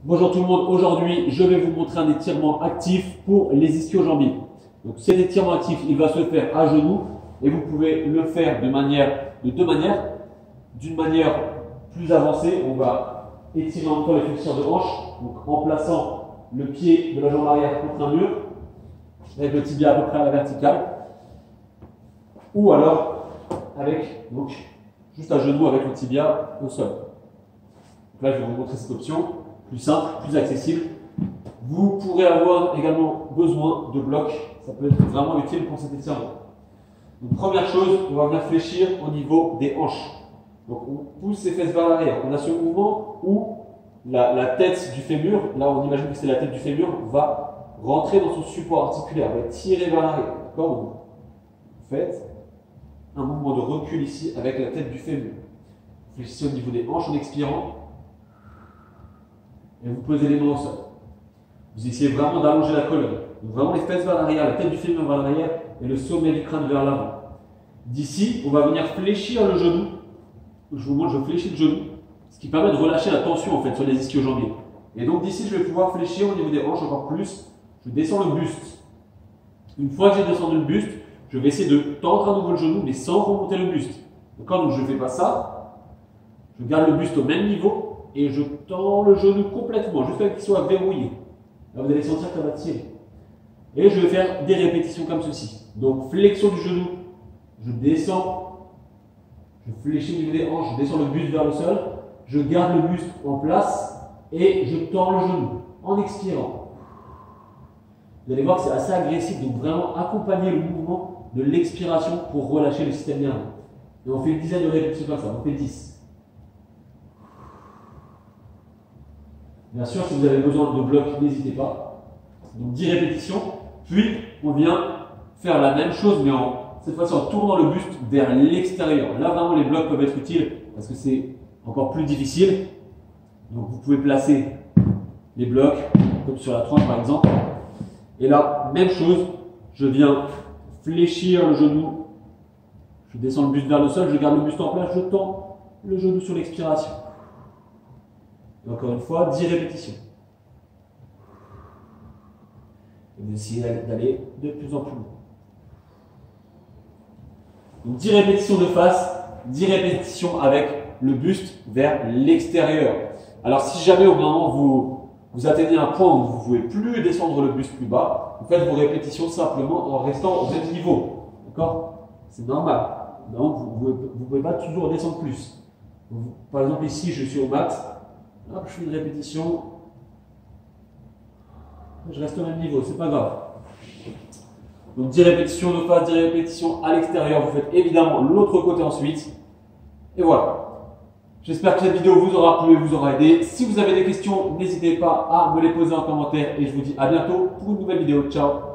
Bonjour tout le monde, aujourd'hui je vais vous montrer un étirement actif pour les ischio-jambiers. Donc cet étirement actif, il va se faire à genoux et vous pouvez le faire de deux manières. D'une manière plus avancée, on va étirer en même temps les flexions de hanche, donc en plaçant le pied de la jambe arrière contre un mur, avec le tibia à peu près à la verticale, ou alors avec, donc, juste à genoux avec le tibia au sol. Donc là je vais vous montrer cette option. Plus simple, plus accessible. Vous pourrez avoir également besoin de blocs. Ça peut être vraiment utile pour cet étirement. Donc, première chose, on va venir fléchir au niveau des hanches. Donc on pousse ses fesses vers l'arrière. On a ce mouvement où la tête du fémur, là on imagine que c'est la tête du fémur, va rentrer dans son support articulaire, va tirer vers l'arrière. D'accord? Donc, vous faites un mouvement de recul ici avec la tête du fémur. Fléchissez au niveau des hanches en expirant. Et vous posez les mains au sol. Vous essayez vraiment d'allonger la colonne. Donc vraiment les fesses vers l'arrière, la tête du fémur vers l'arrière et le sommet du crâne vers l'avant. D'ici, on va venir fléchir le genou. Je vous montre, je fléchis le genou, ce qui permet de relâcher la tension en fait sur les ischio-jambiers. Et donc d'ici, je vais pouvoir fléchir au niveau des hanches encore plus. Je descends le buste. Une fois que j'ai descendu le buste, je vais essayer de tendre à nouveau le genou, mais sans remonter le buste. D'accord? Donc je ne fais pas ça. Je garde le buste au même niveau. Et je tends le genou complètement, jusqu'à ce qu'il soit verrouillé. Là, vous allez sentir que ça va tirer. Et je vais faire des répétitions comme ceci. Donc, flexion du genou, je descends, je fléchis au niveau des hanches, je descends le buste vers le sol, je garde le buste en place et je tends le genou en expirant. Vous allez voir que c'est assez agressif, donc vraiment accompagner le mouvement de l'expiration pour relâcher le système nerveux. Et on fait une dizaine de répétitions comme ça, on fait 10. Bien sûr, si vous avez besoin de blocs, n'hésitez pas. Donc 10 répétitions, puis on vient faire la même chose, mais cette fois-ci en tournant le buste vers l'extérieur. Là, vraiment, les blocs peuvent être utiles parce que c'est encore plus difficile. Donc vous pouvez placer les blocs, comme sur la 3 par exemple. Et là, même chose, je viens fléchir le genou, je descends le buste vers le sol, je garde le buste en place, je tends le genou sur l'expiration. Et encore une fois, 10 répétitions. Et vous essayez d'aller de plus en plus loin. Donc 10 répétitions de face, 10 répétitions avec le buste vers l'extérieur. Alors si jamais au moment vous atteignez un point où vous ne pouvez plus descendre le buste plus bas, vous faites vos répétitions simplement en restant au même niveau. D'accord? C'est normal. Donc vous ne pouvez pas toujours descendre plus. Par exemple ici, je suis au max. Hop, je fais une répétition. Je reste au même niveau, c'est pas grave. Donc 10 répétitions de face, 10 répétitions à l'extérieur. Vous faites évidemment l'autre côté ensuite. Et voilà. J'espère que cette vidéo vous aura plu et vous aura aidé. Si vous avez des questions, n'hésitez pas à me les poser en commentaire. Et je vous dis à bientôt pour une nouvelle vidéo. Ciao!